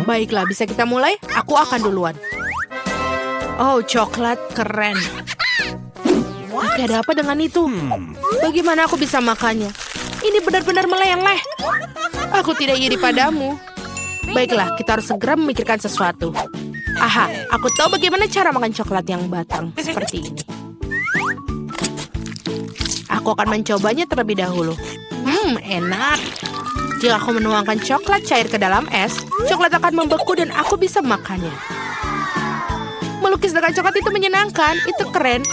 Baiklah, bisa kita mulai? Aku akan duluan. Oh, coklat keren. Tapi ada apa dengan itu? Bagaimana aku bisa makannya? Ini benar-benar meleleh. Aku tidak iri padamu. Baiklah, kita harus segera memikirkan sesuatu. Aha, aku tahu bagaimana cara makan coklat yang batang seperti ini. Aku akan mencobanya terlebih dahulu. Enak. Jika aku menuangkan coklat cair ke dalam es, coklat akan membeku dan aku bisa makannya. Melukis dengan coklat itu menyenangkan, itu keren.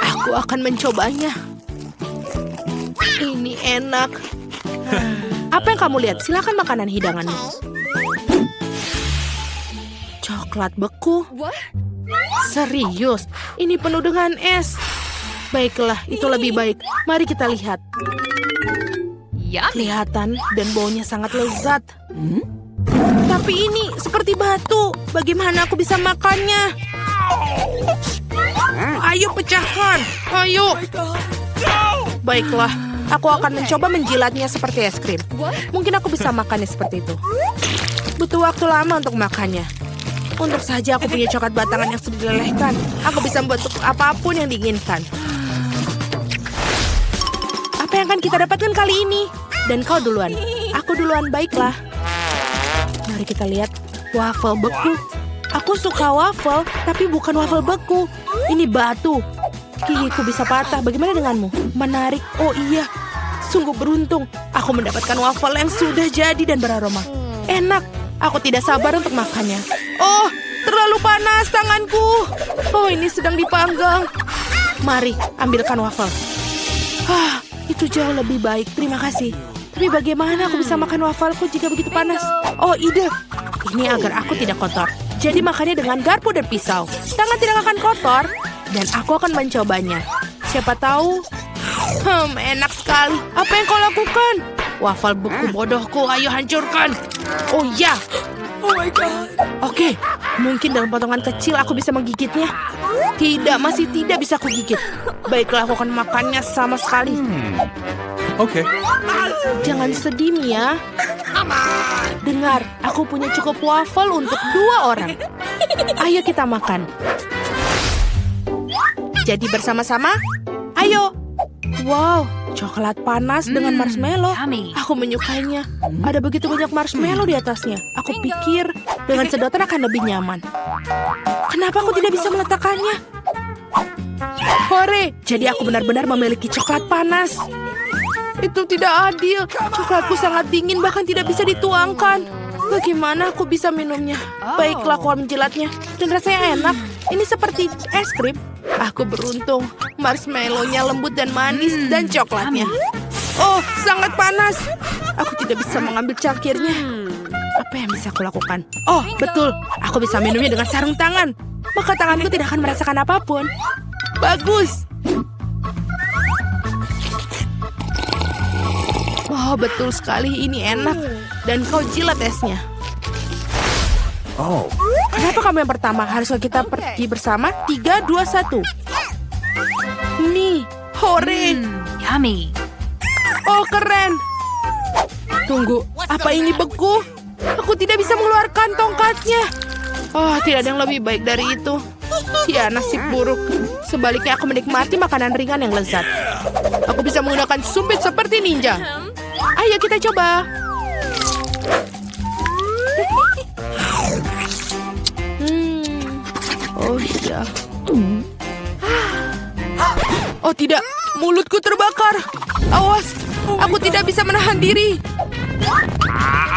Aku akan mencobanya. Ini enak. Apa yang kamu lihat? Silakan makanan hidanganmu. Coklat beku? Serius? Ini penuh dengan es. Baiklah, itu lebih baik. Mari kita lihat. Kelihatan dan baunya sangat lezat. Tapi ini seperti batu. Bagaimana aku bisa makannya? Ayo pecahkan. Ayo. Baiklah, aku akan mencoba menjilatnya seperti es krim. Mungkin aku bisa makannya seperti itu. Butuh waktu lama untuk makannya. Untuk saja aku punya coklat batangan yang sudah dilelehkan. Aku bisa membentuk apapun yang diinginkan. Apa yang akan kita dapatkan kali ini? Dan kau duluan. Aku duluan, baiklah. Mari kita lihat. Waffle beku. Aku suka waffle, tapi bukan waffle beku. Ini batu. Gigiku bisa patah. Bagaimana denganmu? Menarik. Oh iya. Sungguh beruntung. Aku mendapatkan waffle yang sudah jadi dan beraroma. Enak. Aku tidak sabar untuk makannya. Oh, terlalu panas tanganku. Oh, ini sedang dipanggang. Mari, ambilkan waffle. Itu jauh lebih baik. Terima kasih. Tapi bagaimana aku bisa makan wafelku jika begitu panas? Oh, ide. Ini agar aku tidak kotor. Jadi makannya dengan garpu dan pisau. Tangan tidak akan kotor. Dan aku akan mencobanya. Siapa tahu? Enak sekali. Apa yang kau lakukan? Wafel beku bodohku, ayo hancurkan. Oh ya. Oh my God. Oke, mungkin dalam potongan kecil aku bisa menggigitnya. Tidak, masih tidak bisa aku gigit. Baiklah, aku akan makannya sama sekali. Oke. Jangan sedih, Mia. Dengar, aku punya cukup waffle untuk 2 orang. Ayo kita makan. Jadi bersama-sama, ayo. Wow, coklat panas dengan marshmallow. Aku menyukainya. Ada begitu banyak marshmallow di atasnya. Aku pikir dengan sedotan akan lebih nyaman. Kenapa aku tidak bisa meletakkannya? Hore, jadi aku benar-benar memiliki coklat panas. Itu tidak adil. Coklatku sangat dingin, bahkan tidak bisa dituangkan. Bagaimana aku bisa minumnya? Baiklah, aku menjilatnya. Dan rasanya enak. Ini seperti es krim. Aku beruntung. Marshmallow-nya lembut dan manis dan coklatnya. Oh, sangat panas. Aku tidak bisa mengambil cangkirnya. Apa yang bisa aku lakukan? Oh, betul. Aku bisa minumnya dengan sarung tangan. Maka tanganku tidak akan merasakan apapun. Bagus. Oh, betul sekali. Ini enak. Dan kau jilat esnya. Oh. Kenapa kamu yang pertama? Haruskah kita pergi bersama? 3, 2, 1. Nih, hore. Yummy. Oh, keren. Tunggu, apa ini beku? Aku tidak bisa mengeluarkan tongkatnya. Oh, tidak ada yang lebih baik dari itu. Ya, nasib buruk. Sebaliknya aku menikmati makanan ringan yang lezat. Aku bisa menggunakan sumpit seperti ninja. Ayo kita coba. Oh iya. Oh tidak, mulutku terbakar. Awas, aku tidak bisa menahan diri.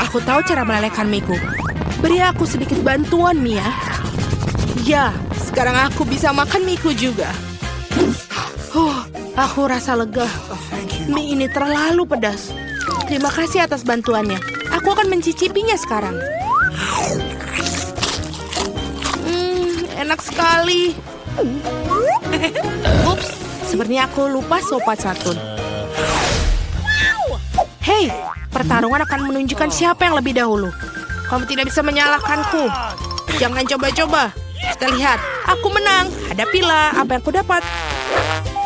Aku tahu cara melelehkan miku. Beri aku sedikit bantuan, Mia. Ya, sekarang aku bisa makan miku juga. Aku rasa lega. Mie ini terlalu pedas. Terima kasih atas bantuannya. Aku akan mencicipinya sekarang. Enak sekali. Ups, sepertinya aku lupa sopat satun. Hei, pertarungan akan menunjukkan siapa yang lebih dahulu. Kamu tidak bisa menyalahkanku. Jangan coba-coba. Kita lihat, aku menang. Hadapilah apa yang aku dapat.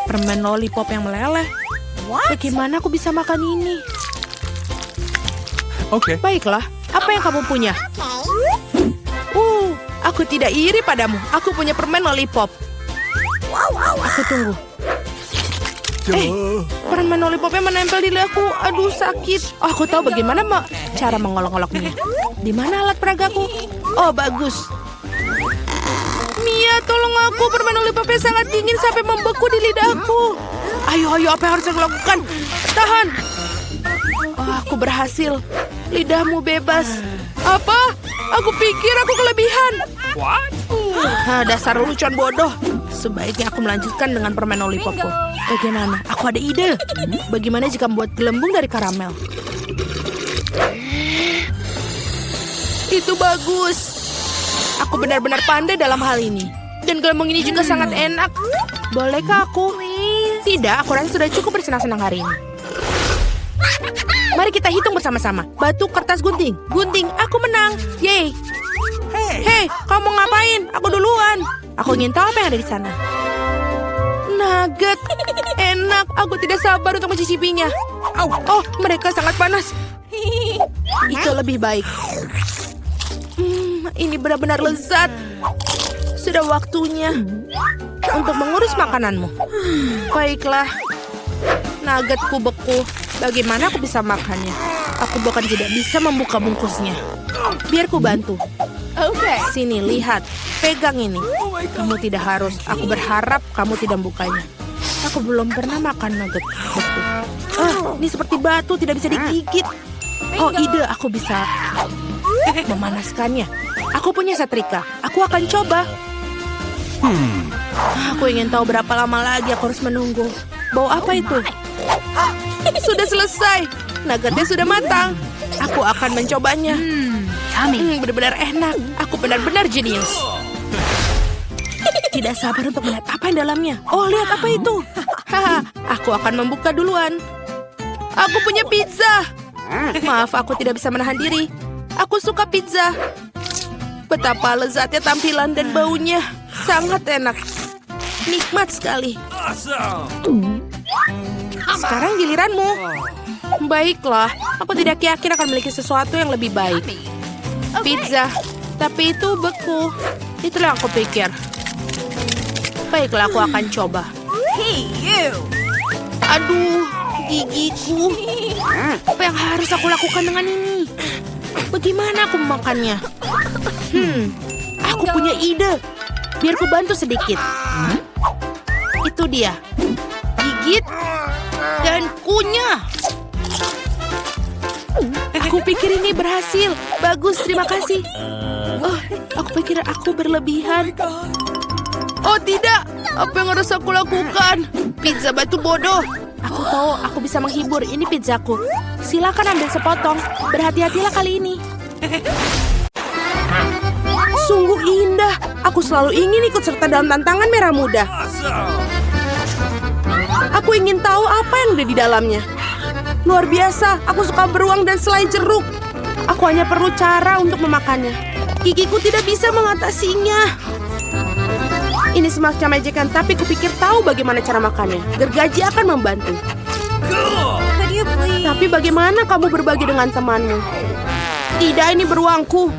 Permen lollipop yang meleleh. Bagaimana aku bisa makan ini? Oke. Baiklah, Apa yang kamu punya? Aku tidak iri padamu. Aku punya permen lollipop. Aku tunggu. Permen lollipopnya menempel di lidaku. Aduh, sakit. Aku tahu bagaimana cara mengolok-oloknya. Di mana alat peragaku? Oh, bagus. Mia, tolong aku. Permen lollipopnya sangat dingin sampai membeku di lidahku. Ayo, apa yang harus aku lakukan? Tahan. Oh, aku berhasil. Lidahmu bebas. Apa? Aku pikir aku kelebihan. Dasar lelucon bodoh. Sebaiknya aku melanjutkan dengan permen lollipopku. Bagaimana? Aku ada ide. Bagaimana jika membuat gelembung dari karamel? Itu bagus. Aku benar-benar pandai dalam hal ini. Dan gelembung ini juga sangat enak. Bolehkah aku? Tidak, aku rasa sudah cukup bersenang-senang hari ini. Mari kita hitung bersama-sama. Batu, kertas, gunting. Gunting, aku menang. Yeay. Hei, kamu ngapain? Aku duluan. Aku ingin tahu apa yang ada di sana. Nugget. Enak. Aku tidak sabar untuk mencicipinya. Oh, mereka sangat panas. Itu lebih baik. Ini benar-benar lezat. Sudah waktunya untuk mengurus makananmu. Baiklah. Nuggetku beku. Bagaimana aku bisa makannya? Aku bahkan tidak bisa membuka bungkusnya. Biar ku bantu. Sini, lihat. Pegang ini. Kamu tidak harus. Aku berharap kamu tidak membukanya. Aku belum pernah makan nugget beku. Ini seperti batu, tidak bisa digigit. Oh, ide. Aku bisa memanaskannya. Aku punya setrika. Aku akan coba. Aku ingin tahu berapa lama lagi aku harus menunggu. Bau apa itu? Sudah selesai. Nuggetnya sudah matang. Aku akan mencobanya. Benar-benar enak. Aku benar-benar jenius. Tidak sabar untuk melihat apa yang dalamnya. Oh, lihat apa itu. Aku akan membuka duluan. Aku punya pizza. Maaf, aku tidak bisa menahan diri. Aku suka pizza. Betapa lezatnya tampilan dan baunya. Sangat enak. Nikmat sekali. Sekarang giliranmu. Baiklah, aku tidak yakin akan memiliki sesuatu yang lebih baik. Pizza, tapi itu beku. Itulah yang aku pikir. Baiklah, aku akan coba. Aduh, gigiku. Apa yang harus aku lakukan dengan ini? Bagaimana aku memakannya? Aku punya ide. Biar ku bantu sedikit. Itu dia. Gigit dan kunyah. Aku pikir ini berhasil. Bagus, terima kasih. Oh, aku pikir aku berlebihan. Oh tidak, apa yang harus aku lakukan? Pizza batu bodoh. Aku tahu aku bisa menghibur. Ini pizzaku. Silakan ambil sepotong. Berhati-hatilah kali ini. Sungguh indah. Aku selalu ingin ikut serta dalam tantangan merah muda. Aku ingin tahu apa yang ada di dalamnya. Luar biasa, aku suka beruang dan selai jeruk. Aku hanya perlu cara untuk memakannya. Gigiku tidak bisa mengatasinya. Ini semacam ejekan, tapi kupikir tahu bagaimana cara makannya. Gergaji akan membantu. Tapi bagaimana kamu berbagi dengan temanmu? Tidak, ini beruangku.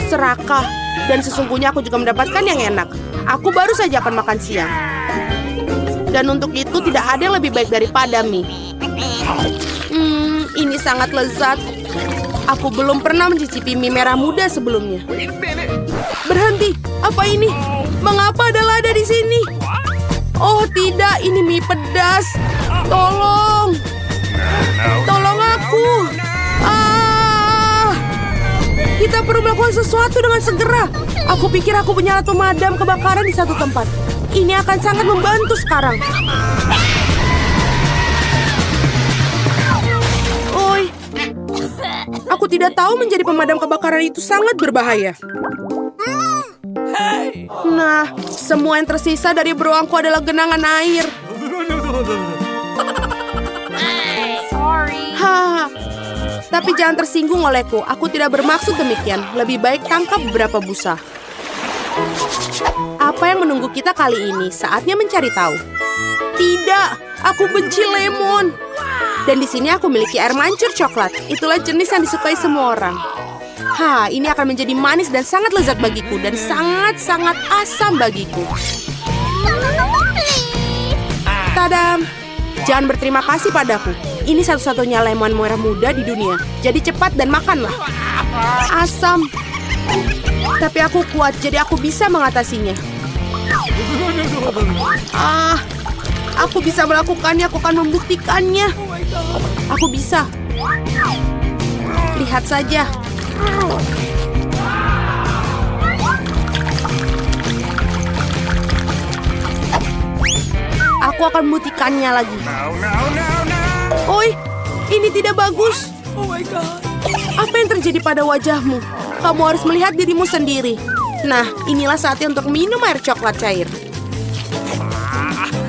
Serakah. Dan sesungguhnya aku juga mendapatkan yang enak. Aku baru saja akan makan siang. Dan untuk itu tidak ada yang lebih baik daripada mie. Ini sangat lezat. Aku belum pernah mencicipi mie merah muda sebelumnya. Berhenti, apa ini? Mengapa ada lada di sini? Oh tidak, ini mie pedas. Tolong. Tolong aku. Kita perlu melakukan sesuatu dengan segera. Aku pikir aku punya alat pemadam kebakaran di satu tempat. Ini akan sangat membantu sekarang. Oi, aku tidak tahu menjadi pemadam kebakaran itu sangat berbahaya. Nah, semua yang tersisa dari beruangku adalah genangan air. Tapi jangan tersinggung olehku. Aku tidak bermaksud demikian. Lebih baik tangkap beberapa busa. Apa yang menunggu kita kali ini? Saatnya mencari tahu. Tidak, aku benci lemon. Dan di sini aku memiliki air mancur coklat. Itulah jenis yang disukai semua orang. Ini akan menjadi manis dan sangat lezat bagiku dan sangat-sangat asam bagiku. Tadam! Jangan berterima kasih padaku. Ini satu-satunya lemon merah muda di dunia. Jadi cepat dan makanlah. Asam. Tapi aku kuat, jadi aku bisa mengatasinya. Aku bisa melakukannya, aku akan membuktikannya. Aku bisa. Lihat saja. Aku akan membuktikannya lagi. Oi, ini tidak bagus. Apa yang terjadi pada wajahmu? Kamu harus melihat dirimu sendiri. Nah, inilah saatnya untuk minum air coklat cair.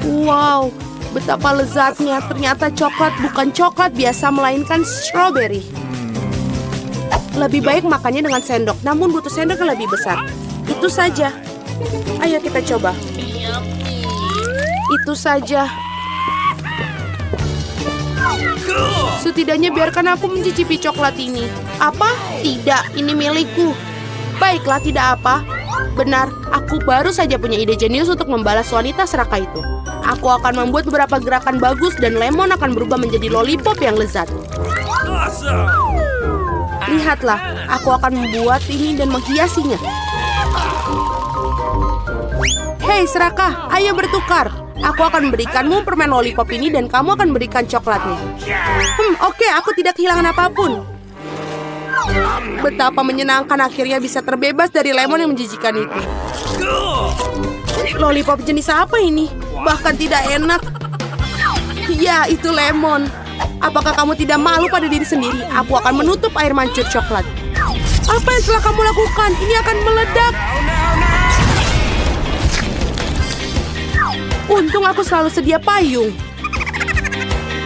Wow, betapa lezatnya. Ternyata coklat bukan coklat biasa, melainkan strawberry. Lebih baik makannya dengan sendok, namun butuh sendok yang lebih besar. Itu saja. Ayo kita coba. Itu saja. Setidaknya biarkan aku mencicipi coklat ini. Apa? Tidak, ini milikku. Baiklah, tidak apa. Benar, aku baru saja punya ide jenius untuk membalas wanita serakah itu. Aku akan membuat beberapa gerakan bagus dan lemon akan berubah menjadi lollipop yang lezat. Lihatlah, aku akan membuat ini dan menghiasinya. Hei serakah, ayo bertukar. Aku akan memberikanmu permen lollipop ini dan kamu akan berikan coklatnya. Oke, aku tidak kehilangan apapun. Betapa menyenangkan akhirnya bisa terbebas dari lemon yang menjijikan itu. Lollipop jenis apa ini? Bahkan tidak enak. Ya, itu lemon. Apakah kamu tidak malu pada diri sendiri? Aku akan menutup air mancur coklat. Apa yang telah kamu lakukan? Ini akan meledak. Untung aku selalu sedia payung.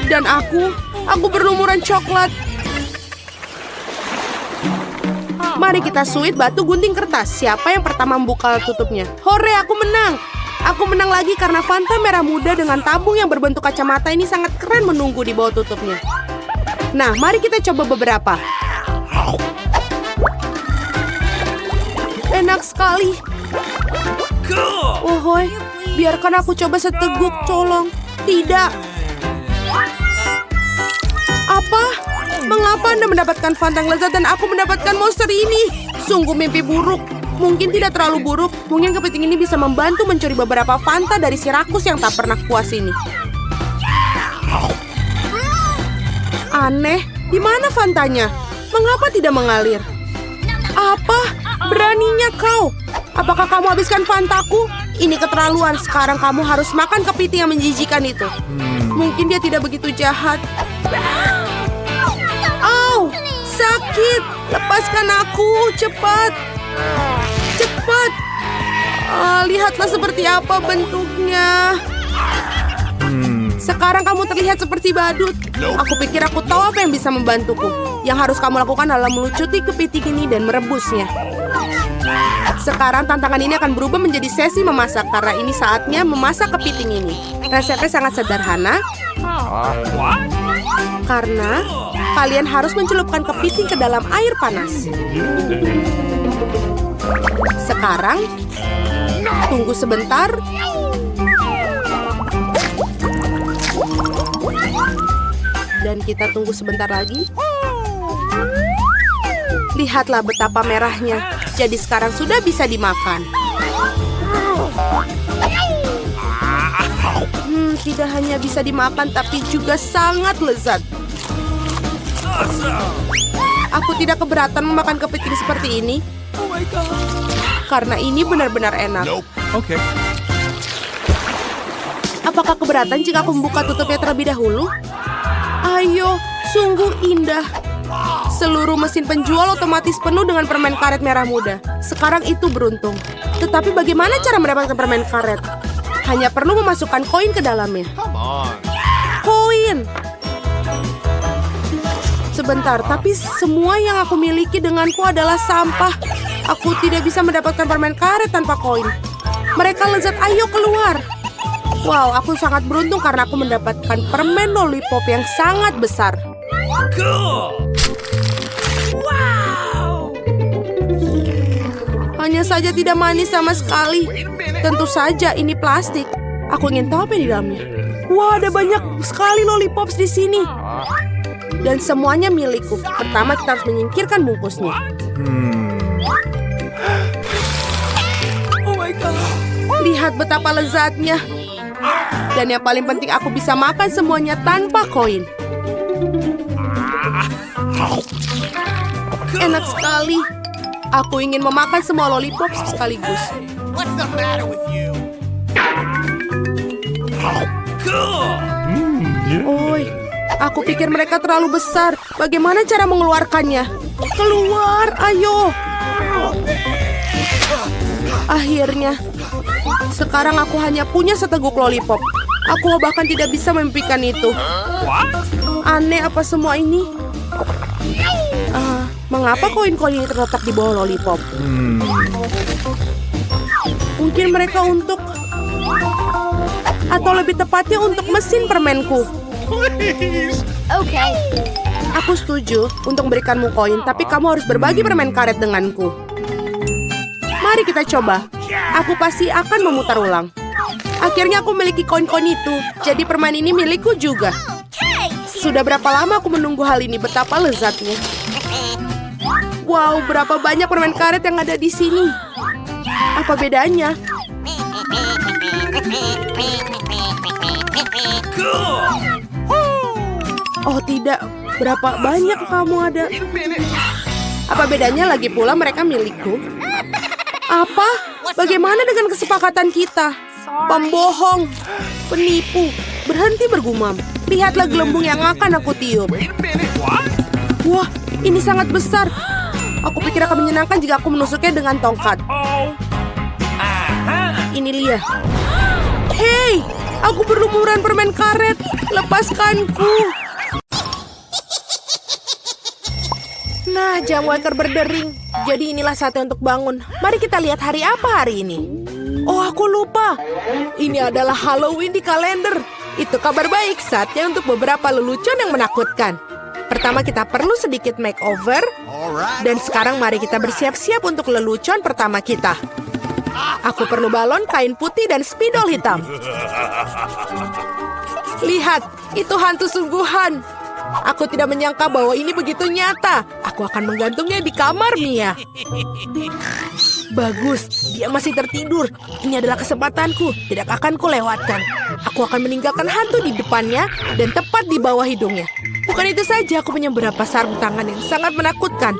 Dan aku berlumuran coklat. Mari kita suit batu gunting kertas. Siapa yang pertama membuka tutupnya? Hore, aku menang. Aku menang lagi karena Fanta merah muda dengan tabung yang berbentuk kacamata ini sangat keren menunggu di bawah tutupnya. Nah, mari kita coba beberapa. Enak sekali. Ohoi, biarkan aku coba seteguk, colong. Tidak. Apa? Mengapa Anda mendapatkan Fanta yang lezat dan aku mendapatkan monster ini? Sungguh mimpi buruk. Mungkin tidak terlalu buruk. Mungkin kepiting ini bisa membantu mencuri beberapa Fanta dari si rakus yang tak pernah puas ini. Aneh, di mana Fantanya? Mengapa tidak mengalir? Apa? Beraninya kau? Apakah kamu habiskan Fantaku? Ini keterlaluan. Sekarang kamu harus makan kepiting yang menjijikan itu. Mungkin dia tidak begitu jahat. Au, sakit. Lepaskan aku, cepat. Cepat. Lihatlah seperti apa bentuknya. Sekarang kamu terlihat seperti badut. Aku pikir aku tahu apa yang bisa membantuku. Yang harus kamu lakukan adalah melucuti kepiting ini dan merebusnya. Sekarang tantangan ini akan berubah menjadi sesi memasak karena ini saatnya memasak kepiting ini. Resepnya sangat sederhana. Karena kalian harus mencelupkan kepiting ke dalam air panas. Sekarang tunggu sebentar. Dan kita tunggu sebentar lagi. Lihatlah betapa merahnya. Jadi sekarang sudah bisa dimakan. Tidak hanya bisa dimakan, tapi juga sangat lezat. Aku tidak keberatan memakan kepiting seperti ini. Karena ini benar-benar enak. Okay. Apakah keberatan jika aku membuka tutupnya terlebih dahulu? Ayo, sungguh indah. Seluruh mesin penjual otomatis penuh dengan permen karet merah muda. Sekarang itu beruntung. Tetapi bagaimana cara mendapatkan permen karet? Hanya perlu memasukkan koin ke dalamnya. Koin! Sebentar, tapi semua yang aku miliki denganku adalah sampah. Aku tidak bisa mendapatkan permen karet tanpa koin. Mereka lezat, ayo keluar. Wow, aku sangat beruntung karena aku mendapatkan permen lollipop yang sangat besar. Hanya saja tidak manis sama sekali. Tentu saja ini plastik. Aku ingin tahu apa yang di dalamnya. Wah, ada banyak sekali lollipops di sini. Dan semuanya milikku. Pertama kita harus menyingkirkan bungkusnya. Oh my God. Lihat betapa lezatnya. Dan yang paling penting aku bisa makan semuanya tanpa koin. Enak sekali. Aku ingin memakan semua lollipop sekaligus. What's the matter with you? Oi, aku pikir mereka terlalu besar. Bagaimana cara mengeluarkannya? Keluar, ayo. Akhirnya, sekarang aku hanya punya seteguk lollipop. Aku bahkan tidak bisa memimpikan itu. Aneh apa semua ini? Mengapa koin-koin ini terletak di bawah lollipop? Mungkin mereka untuk... Atau lebih tepatnya untuk mesin permenku. Okay. Aku setuju untuk memberikanmu koin, tapi kamu harus berbagi permen karet denganku. Mari kita coba. Aku pasti akan memutar ulang. Akhirnya aku memiliki koin-koin itu, jadi permen ini milikku juga. Sudah berapa lama aku menunggu hal ini, betapa lezatnya. Wow, berapa banyak permen karet yang ada di sini. Apa bedanya? Oh tidak, berapa banyak kamu ada? Apa bedanya lagi pula mereka milikku? Apa? Bagaimana dengan kesepakatan kita? Pembohong, penipu, berhenti bergumam. Lihatlah gelembung yang akan aku tiup. Wah, ini sangat besar. Aku pikir akan menyenangkan jika aku menusuknya dengan tongkat. Ini Lia. Hei, aku berlumuran permen karet. Lepaskanku. Nah, jam waker berdering. Jadi inilah saatnya untuk bangun. Mari kita lihat hari apa hari ini. Oh, aku lupa. Ini adalah Halloween di kalender. Itu kabar baik, saatnya untuk beberapa lelucon yang menakutkan. Pertama kita perlu sedikit makeover. Dan sekarang mari kita bersiap-siap untuk lelucon pertama kita. Aku perlu balon, kain putih, dan spidol hitam. Lihat, itu hantu sungguhan. Aku tidak menyangka bahwa ini begitu nyata. Aku akan menggantungnya di kamar Mia. Bagus, dia masih tertidur. Ini adalah kesempatanku, tidak akan kulewatkan. Aku akan meninggalkan hantu di depannya dan tepat di bawah hidungnya. Bukan itu saja, aku punya beberapa sarung tangan yang sangat menakutkan.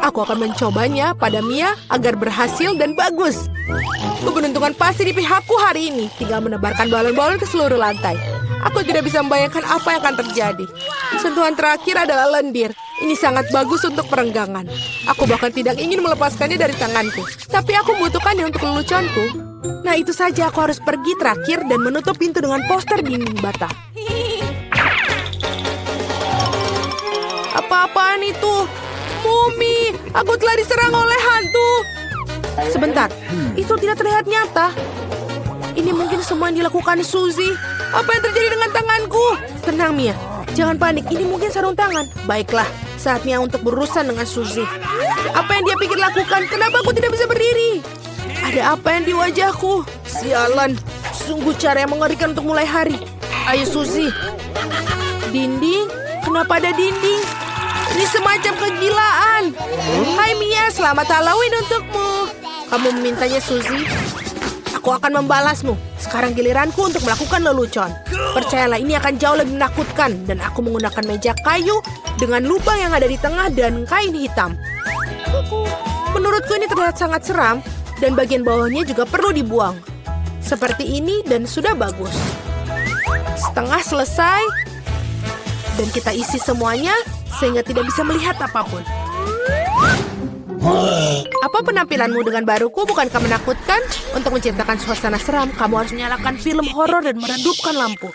Aku akan mencobanya pada Mia agar berhasil dan bagus. Keberuntungan pasti di pihakku hari ini. Tinggal menebarkan balon-balon ke seluruh lantai. Aku tidak bisa membayangkan apa yang akan terjadi. Sentuhan terakhir adalah lendir. Ini sangat bagus untuk perenggangan. Aku bahkan tidak ingin melepaskannya dari tanganku. Tapi aku membutuhkannya untuk leluconku. Nah, itu saja aku harus pergi terakhir dan menutup pintu dengan poster dinding bata. Apa-apaan itu? Mumi, aku telah diserang oleh hantu. Sebentar, itu tidak terlihat nyata. Ini mungkin semua yang dilakukan Suzy. Apa yang terjadi dengan tanganku? Tenang, Mia. Jangan panik, ini mungkin sarung tangan. Baiklah, saatnya untuk berurusan dengan Suzy. Apa yang dia pikir lakukan? Kenapa aku tidak bisa berdiri? Ada apa yang di wajahku? Sialan, sungguh cara yang mengerikan untuk mulai hari. Ayo, Suzy. Dinding? Kenapa ada dinding? Ini semacam kegilaan. Hai Mia, selamat Halloween untukmu. Kamu memintanya, Suzy? Aku akan membalasmu. Sekarang giliranku untuk melakukan lelucon. Percayalah, ini akan jauh lebih menakutkan. Dan aku menggunakan meja kayu dengan lubang yang ada di tengah dan kain hitam. Menurutku ini terlihat sangat seram. Dan bagian bawahnya juga perlu dibuang. Seperti ini dan sudah bagus. Setengah selesai. Dan kita isi semuanya sehingga tidak bisa melihat apapun. Apa penampilanmu dengan baruku bukankah menakutkan? Untuk menciptakan suasana seram, kamu harus menyalakan film horor dan meredupkan lampu.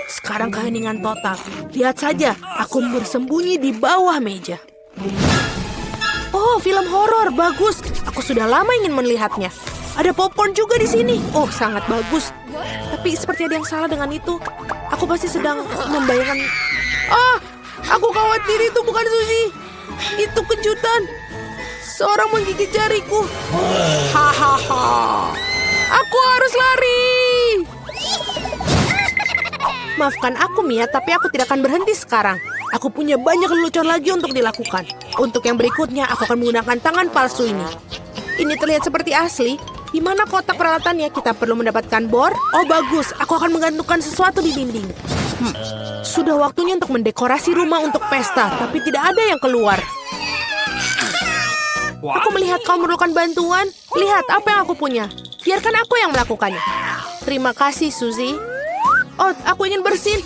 Sekarang keheningan total. Lihat saja, aku bersembunyi di bawah meja. Oh, film horor, bagus. Aku sudah lama ingin melihatnya. ada popcorn juga di sini. Oh, sangat bagus. Tapi seperti ada yang salah dengan itu. Aku pasti sedang membayangkan... aku khawatir itu bukan Suzy. Itu kejutan. Seorang menggigit jariku. Hahaha. Aku harus lari. Maafkan aku, Mia, tapi aku tidak akan berhenti sekarang. Aku punya banyak lelucon lagi untuk dilakukan. Untuk yang berikutnya, aku akan menggunakan tangan palsu ini. Ini terlihat seperti asli. Di mana kotak peralatannya? Kita perlu mendapatkan bor. Oh, bagus. Aku akan menggantungkan sesuatu di dinding. Sudah waktunya untuk mendekorasi rumah untuk pesta, tapi tidak ada yang keluar. Aku melihat kau memerlukan bantuan. Lihat apa yang aku punya. Biarkan aku yang melakukannya. Terima kasih, Suzy. Oh, aku ingin bersin.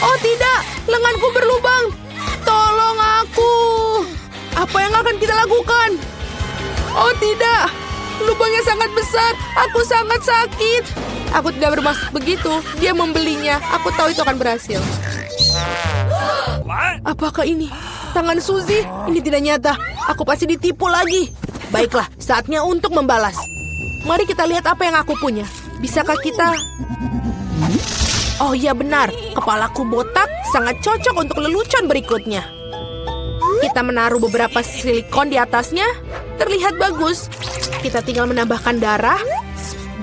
Oh, tidak. Lenganku berlubang. Tolong aku. Apa yang akan kita lakukan? Oh, tidak. Lubangnya sangat besar. Aku sangat sakit. Aku tidak bermaksud begitu. Dia membelinya. Aku tahu itu akan berhasil. Apakah ini tangan Suzy? Ini tidak nyata. Aku pasti ditipu lagi. Baiklah, saatnya untuk membalas. Mari kita lihat apa yang aku punya. Bisakah kita... Oh iya benar, kepalaku botak sangat cocok untuk lelucon berikutnya. Kita menaruh beberapa silikon di atasnya. Terlihat bagus. Kita tinggal menambahkan darah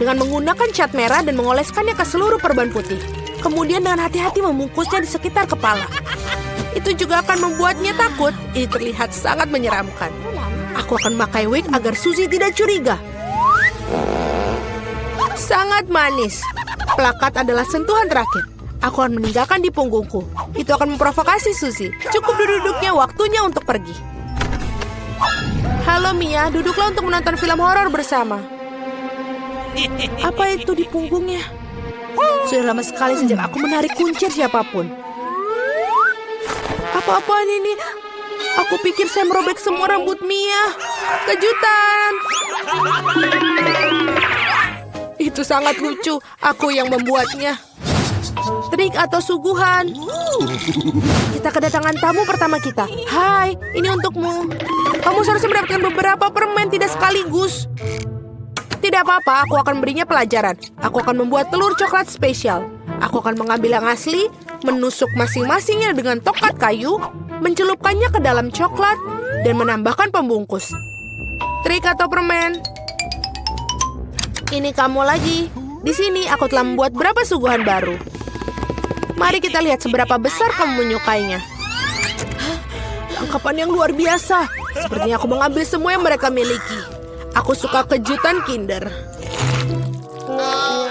dengan menggunakan cat merah dan mengoleskannya ke seluruh perban putih. Kemudian dengan hati-hati membungkusnya di sekitar kepala. Itu juga akan membuatnya takut. Ini terlihat sangat menyeramkan. Aku akan memakai wig agar Suzy tidak curiga. Sangat manis. Plakat adalah sentuhan terakhir. Aku akan meninggalkan di punggungku. Itu akan memprovokasi Suzy. Cukup duduknya, waktunya untuk pergi. Halo Mia, duduklah untuk menonton film horor bersama. Apa itu di punggungnya? Sudah lama sekali sejak aku menarik kuncir siapapun. Apa-apaan ini? Aku pikir saya merobek semua rambut Mia. Kejutan! Itu sangat lucu. Aku yang membuatnya. Trik atau suguhan. Kita kedatangan tamu pertama kita. Hai, ini untukmu. Kamu seharusnya mendapatkan beberapa permen, tidak sekaligus. Tidak apa-apa, aku akan berinya pelajaran. Aku akan membuat telur coklat spesial. Aku akan mengambil yang asli, menusuk masing-masingnya dengan tongkat kayu, mencelupkannya ke dalam coklat, dan menambahkan pembungkus. Trik atau permen? Ini kamu lagi. Di sini aku telah membuat beberapa suguhan baru. Mari kita lihat seberapa besar kamu menyukainya. Tangkapan yang luar biasa. Sepertinya aku mengambil semua yang mereka miliki. Aku suka kejutan Kinder.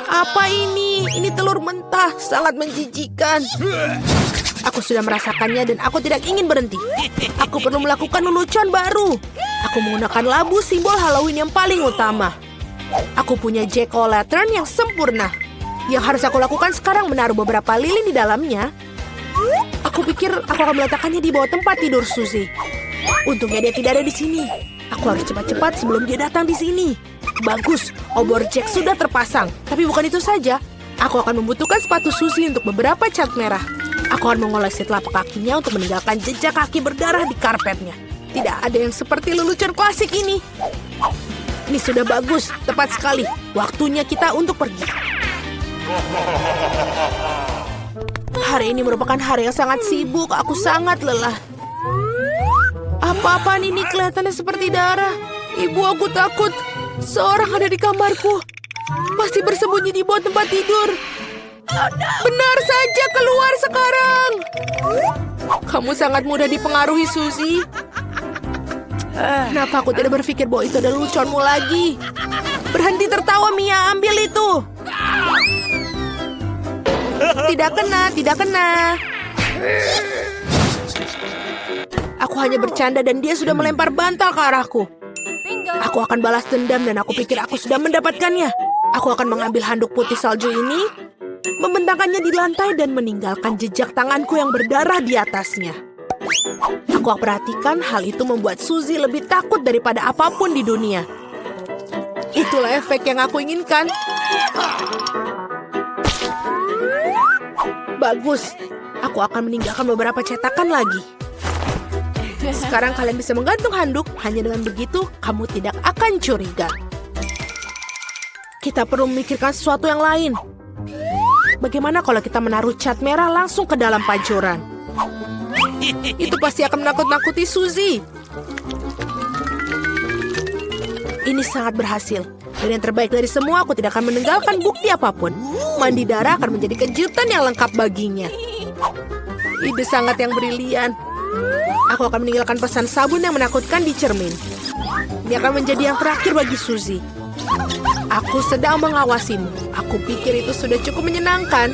Apa ini? Ini telur mentah. Sangat menjijikan. Aku sudah merasakannya dan aku tidak ingin berhenti. Aku perlu melakukan lelucon baru. Aku menggunakan labu, simbol Halloween yang paling utama. Aku punya jack-o'-lantern yang sempurna. Yang harus aku lakukan sekarang menaruh beberapa lilin di dalamnya. Aku pikir aku akan meletakkannya di bawah tempat tidur Suzy. Untungnya dia tidak ada di sini. Aku harus cepat-cepat sebelum dia datang di sini. Bagus, obor Jack sudah terpasang. Tapi bukan itu saja. Aku akan membutuhkan sepatu Suzy untuk beberapa cat merah. Aku akan mengolesi telapak kakinya untuk meninggalkan jejak kaki berdarah di karpetnya. Tidak ada yang seperti lelucon klasik ini. Ini sudah bagus, tepat sekali. Waktunya kita untuk pergi. Hari ini merupakan hari yang sangat sibuk. Aku sangat lelah. Apa-apaan ini kelihatannya seperti darah. Ibu, aku takut. Seorang ada di kamarku. Pasti bersembunyi di bawah tempat tidur. Benar saja, keluar sekarang. Kamu sangat mudah dipengaruhi, Suzy. Kenapa aku tidak berpikir bahwa itu adalah leluconmu lagi? Berhenti tertawa, Mia. Ambil itu. Tidak kena, tidak kena. Aku hanya bercanda dan dia sudah melempar bantal ke arahku. Aku akan balas dendam dan aku pikir aku sudah mendapatkannya. Aku akan mengambil handuk putih salju ini, membentangkannya di lantai dan meninggalkan jejak tanganku yang berdarah di atasnya. Aku perhatikan hal itu membuat Suzy lebih takut daripada apapun di dunia. Itulah efek yang aku inginkan. Bagus. Aku akan meninggalkan beberapa cetakan lagi. Sekarang kalian bisa menggantung handuk. Hanya dengan begitu, kamu tidak akan curiga. Kita perlu memikirkan sesuatu yang lain. Bagaimana kalau kita menaruh cat merah langsung ke dalam pancuran? Itu pasti akan menakut-nakuti Suzy. Ini sangat berhasil. Dan yang terbaik dari semua, aku tidak akan meninggalkan bukti apapun. Mandi darah akan menjadi kejutan yang lengkap baginya. Ide sangat yang brilian. Aku akan meninggalkan pesan sabun yang menakutkan di cermin. Ini akan menjadi yang terakhir bagi Suzy. Aku sedang mengawasimu. Aku pikir itu sudah cukup menyenangkan.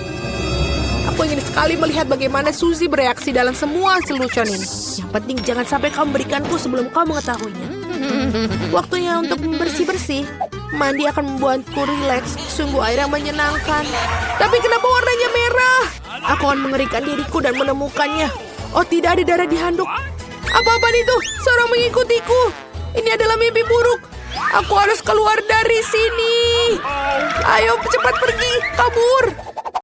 Aku ingin sekali melihat bagaimana Suzy bereaksi dalam semua selucuan ini. Yang penting jangan sampai kau memberikanku sebelum kau mengetahuinya. Waktunya untuk bersih-bersih. Mandi akan membuatku rileks. Sungguh air yang menyenangkan. Tapi kenapa warnanya merah? Aku akan mengerikan diriku dan menemukannya. Oh, tidak ada darah di handuk. Apa-apaan itu? Seorang mengikutiku. Ini adalah mimpi buruk. Aku harus keluar dari sini. Ayo cepat pergi, kabur.